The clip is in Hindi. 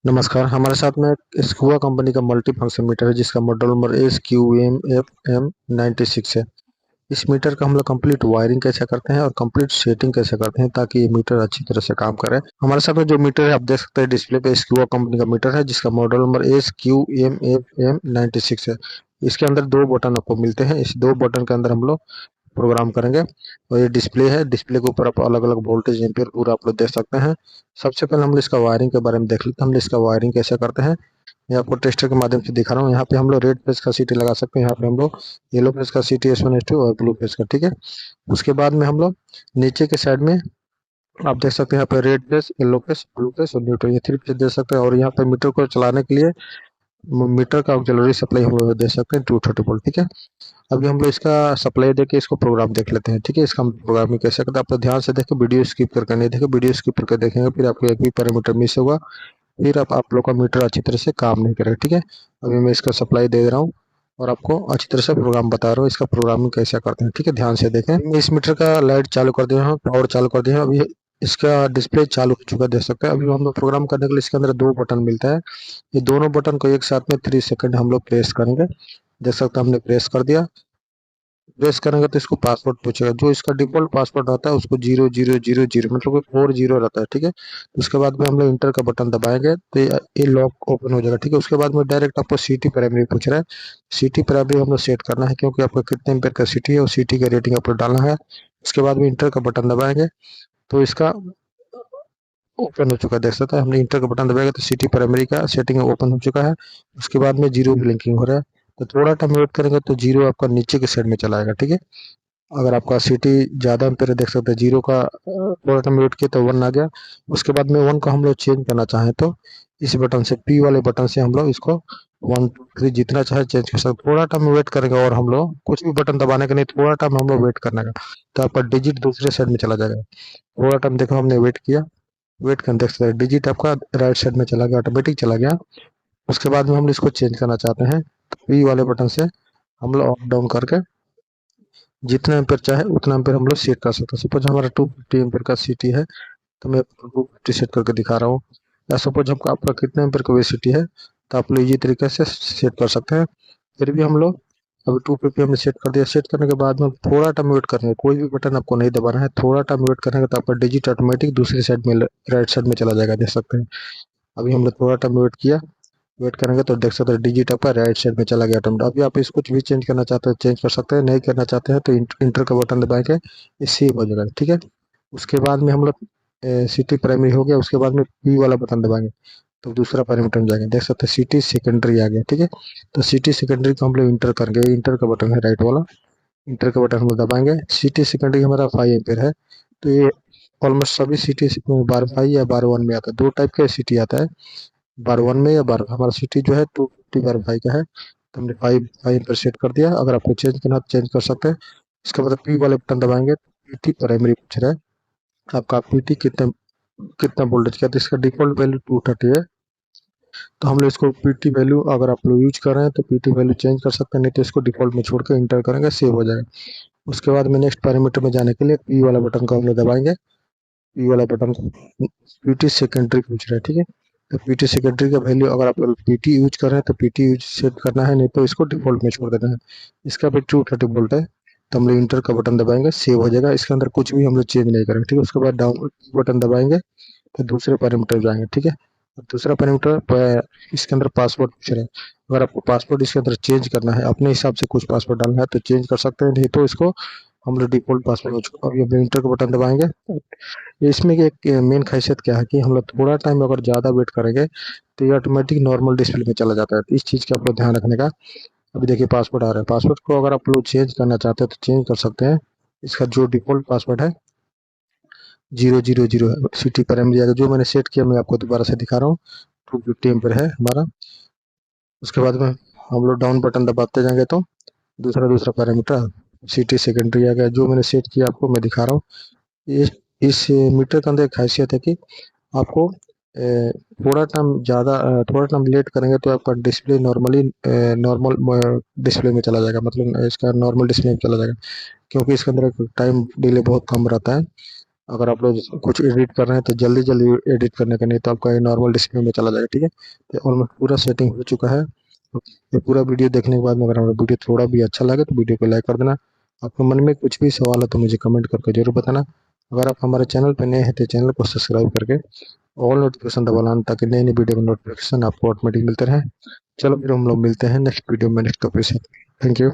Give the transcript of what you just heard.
नमस्कार, हमारे साथ में एक स्कूआ कंपनी का मल्टी फंक्शन मीटर है जिसका मॉडल नंबर SQM-FM96 है। इस मीटर का हम लोग कंप्लीट वायरिंग कैसे करते हैं और कंप्लीट सेटिंग कैसे करते हैं ताकि ये मीटर अच्छी तरह से काम करे। हमारे साथ में जो मीटर है आप देख सकते हैं डिस्प्ले पे स्कूआ कंपनी का मीटर है जिसका मॉडल नंबर SQM-FM96 है। इसके अंदर दो बटन आपको मिलते हैं। इस दो बटन के अंदर हम लोग प्रोग्राम करेंगे और ये डिस्प्ले है। डिस्प्ले के ऊपर आप अलग अलग वोल्टेज एम्पियर पूरा आप लोग देख सकते हैं। सबसे पहले हम लोग इसका वायरिंग के बारे में देख लेते हैं। हम लोग इसका वायरिंग कैसे करते हैं ये आपको टेस्टर के माध्यम से दिखा रहा हूँ। यहाँ पे हम लोग रेड पेज का सीटी लगा सकते हैं। यहाँ पे हम लोग येलो पेज का सीटी S1 S2 और ब्लू पेज का, ठीक है। उसके बाद में हम लोग नीचे के साइड में आप देख सकते हैं यहाँ पे red page, yellow page, blue page और न्यूट्रल, ये 3 पेज दे सकते हैं। और यहाँ पे मीटर को चलाने के लिए मीटर का ऑक्सिलरी सप्लाई हम लोग दे सकते हैं 230 वोल्ट, ठीक है। अभी हम लोग इसका सप्लाई देके इसको प्रोग्राम देख लेते हैं, ठीक है। इसका हम प्रोग्रामिंग कैसे करते हैं आप तो ध्यान से देखें, वीडियो स्किप करके नहीं देखें। वीडियो स्किप करके देखेंगे फिर आपको एक भी पैरामीटर मिस होगा, फिर आप लोग का मीटर अच्छी तरह से काम नहीं करेगा, ठीक है। अभी मैं इसका सप्लाई दे रहा हूँ और आपको अच्छी तरह से प्रोग्राम बता रहा हूँ इसका प्रोग्रामिंग कैसे करते हैं, ठीक है। ध्यान से देखें, मैं इस मीटर का लाइट चालू कर दिया हूँ, पावर चालू कर दिया हूँ। अभी इसका डिस्प्ले चालू हो चुका है, देख सकते हैं। अभी हम लोग प्रोग्राम करने के लिए इसके अंदर दो बटन मिलता है। ये दोनों बटन को एक साथ में 3 सेकंड हम लोग प्रेस करेंगे। देख सकते हैं हमने प्रेस कर दिया। प्रेस करेंगे तो इसको पासवर्ड पूछेगा। जो इसका डिफॉल्ट पासवर्ड रहता है उसको 0000 मतलब 40 रहता है, ठीक है। उसके बाद में हम लोग इंटर का बटन दबाएंगे तो ये लॉक ओपन हो जाएगा, ठीक है। उसके बाद में डायरेक्ट आपको सिटी प्राइमरी पूछ रहा है। सिटी प्राइमरी हम लोग सेट करना है क्योंकि आपको कितने एम्पेयर का सिटी है और सिटी का रेटिंग आपको डालना है। उसके बाद में इंटर का बटन दबाएंगे तो इसका ओपन हो चुका है, देख सकते हैं। हमने इंटर का बटन दबाएगा तो सिटी प्राइमरी का सेटिंग ओपन हो चुका है। उसके बाद में जीरो ब्लिंकिंग हो रहा है। तो थोड़ा टाइम वेट करेंगे तो जीरो आपका नीचे के साइड में चला आएगा, ठीक है। अगर आपका सिटी ज़्यादा एम्पेयर देख सकते हैं, जीरो का थोड़ा टाइम वेट किया तो 1 आ गया। उसके बाद में 1 को हम लोग चेंज करना चाहें तो इस बटन से, पी वाले बटन से हम लोग इसको 1 2 3 जितना चाहे चेंज कर सकते। थोड़ा टाइम वेट करेंगे और हम लोग कुछ भी बटन दबाने का नहीं, थोड़ा टाइम हम लोग वेट करने का, तो आपका डिजिट दूसरे साइड में चला जाएगा। थोड़ा टाइम देखो हमने वेट किया, वेट कर देख सकते हैं डिजिट आपका राइट साइड में चला गया, ऑटोमेटिक चला गया। उसके बाद में हम इसको चेंज करना चाहते हैं तो पी वाले बटन से हम लोग अप डाउन करके जितना एम्पेयर चाहे उतना एम्पेयर हम लोग सेट कर सकते हैं। सपोज हमारा 250 एम्पेयर का सिटी है तो मैं 250 सेट करके दिखा रहा हूँ। या सपोज हमको आपका कितने एम्पेयर का सिटी है तो आप लोग ये तरीके से सेट कर सकते हैं। फिर भी हम लोग अभी 250 हमने सेट कर दिया। सेट करने के बाद में थोड़ा टाइम वेट करेंगे, कोई भी बटन आपको नहीं दबाना है। थोड़ा टाइम वेट करेंगे तो आपका डिजिट ऑटोमेटिक दूसरी साइड में राइट साइड में चला जाएगा, देख सकते हैं। अभी हमने थोड़ा टाइम वेट किया, वेट करेंगे तो देख सकते हैं डिजिट आपका राइट साइड में चला गया ऑटोमेटिक। अभी आप इसको कुछ भी चेंज करना चाहते हैं चेंज कर सकते हैं, नहीं करना चाहते हैं तो इंटर का बटन दबाएंगे, ये सेव हो जाएगा, ठीक है। उसके बाद में हम लोग सिटी प्राइमरी हो गया। उसके बाद में पी वाला बटन दबाएंगे तो दूसरा पैरामीटर में जाएंगे, देख सकते हैं सिटी सेकेंडरी आ गया, ठीक है। तो सिटी सेकेंडरी को हम लोग इंटर करेंगे, इंटर का बटन है राइट वाला, इंटर का बटन हम लोग दबाएंगे। सिटी सेकेंडरी हमारा 5 एम्पेयर है तो ये ऑलमोस्ट सभी सिटी 12 या 12 में आता है। दो टाइप का सिटी आता है, 12 में या 12, हमारा सिटी जो है 250 का है तो हमने 5 पर सेट कर दिया। अगर आपको चेंज करना तो चेंज कर सकते हैं। इसके बाद पी वाले बटन दबाएंगे, पीटी प्राइमरी पूछ रहा है आपका पीटी कितना कितना वोल्टेज का, तो इसका डिफॉल्ट वैल्यू 230 है। तो हम लोग इसको पीटी वैल्यू अगर आप लोग यूज कर रहे हैं तो पीटी वैल्यू चेंज कर सकते हैं, नहीं तो इसको डिफॉल्ट में छोड़ के इंटर करेंगे, सेव हो जाएगा। उसके बाद में नेक्स्ट पैरामीटर में जाने के लिए पी वाला बटन को हम लोग दबाएंगे। पी वाला बटन पीटी सेकेंडरी पूछ रहा है, ठीक है। तो पीटी सेकेंडरी का वैल्यू अगर आप पीटी यूज कर रहे हैं तो पीटी यूज सेट करना है, नहीं तो इसको डिफॉल्ट में छोड़ देना है। इसका भी 230 वोल्ट है तो हम लोग इंटर का बटन दबाएंगे, सेव हो जाएगा। इसके अंदर कुछ भी हम लोग चेंज नहीं करेंगे, ठीक है। उसके बाद डाउन बटन दबाएंगे तो दूसरे पैरामीटर जाएंगे, ठीक है। और दूसरा पैरामीटर इसके अंदर पासवर्ड पूछ रहे हैं। अगर आपको पासवर्ड इसके अंदर चेंज करना है, अपने हिसाब से कुछ पासवर्ड डालना है तो चेंज कर सकते हैं, नहीं तो इसको हम लोग डिफॉल्ट पासवर्ड हो चुका। अभी हम इंटर का बटन दबाएंगे। इसमें एक मेन खासियत क्या है कि हम लोग थोड़ा टाइम अगर ज़्यादा वेट करेंगे तो ये ऑटोमेटिक नॉर्मल डिस्प्ले में चला जाता है, तो इस चीज़ का आपको ध्यान रखने का। अभी देखिए पासवर्ड आ रहा है, पासवर्ड को अगर आप लोग चेंज करना चाहते हैं तो चेंज कर सकते हैं। इसका जो डिफॉल्ट पासवर्ड है 000 है, सिटी पर एम जाएगा। जो मैंने सेट किया मैं आपको दोबारा से दिखा रहा हूँ, 250 एम्पेयर है हमारा। उसके बाद में हम लोग डाउन बटन दबाते जाएंगे तो दूसरा दूसरा पैरामीटर सिटी सेकेंडरी आ गया। जो मैंने सेट किया आपको मैं दिखा रहा हूँ। इस मीटर के अंदर एक खासियत है कि आपको थोड़ा टाइम लेट करेंगे तो आपका डिस्प्ले नॉर्मल डिस्प्ले में चला जाएगा, मतलब इसका नॉर्मल डिस्प्ले में चला जाएगा क्योंकि इसके अंदर टाइम डिले बहुत कम रहता है। अगर आप लोग कुछ एडिट कर रहे हैं तो जल्दी जल्दी एडिट करने का, नहीं तो आपका ये नॉर्मल डिस्प्ले में चला जाएगा। ठीक है, तो ऑलमोस्ट पूरा सेटिंग हो चुका है। ये पूरा वीडियो देखने के बाद में अगर हमारा वीडियो थोड़ा भी अच्छा लगे तो वीडियो को लाइक कर देना। आपके मन में कुछ भी सवाल है तो मुझे कमेंट करके जरूर बताना। अगर आप हमारे चैनल पर नए हैं तो चैनल को सब्सक्राइब करके ऑल नोटिफिकेशन दबा लाना, ताकि नई नई वीडियो का नोटिफिकेशन आपको ऑटोमेटिक मिलते रहे। चलो फिर हम लोग मिलते हैं नेक्स्ट वीडियो में नेक्स्ट टॉपिक से। Thank you.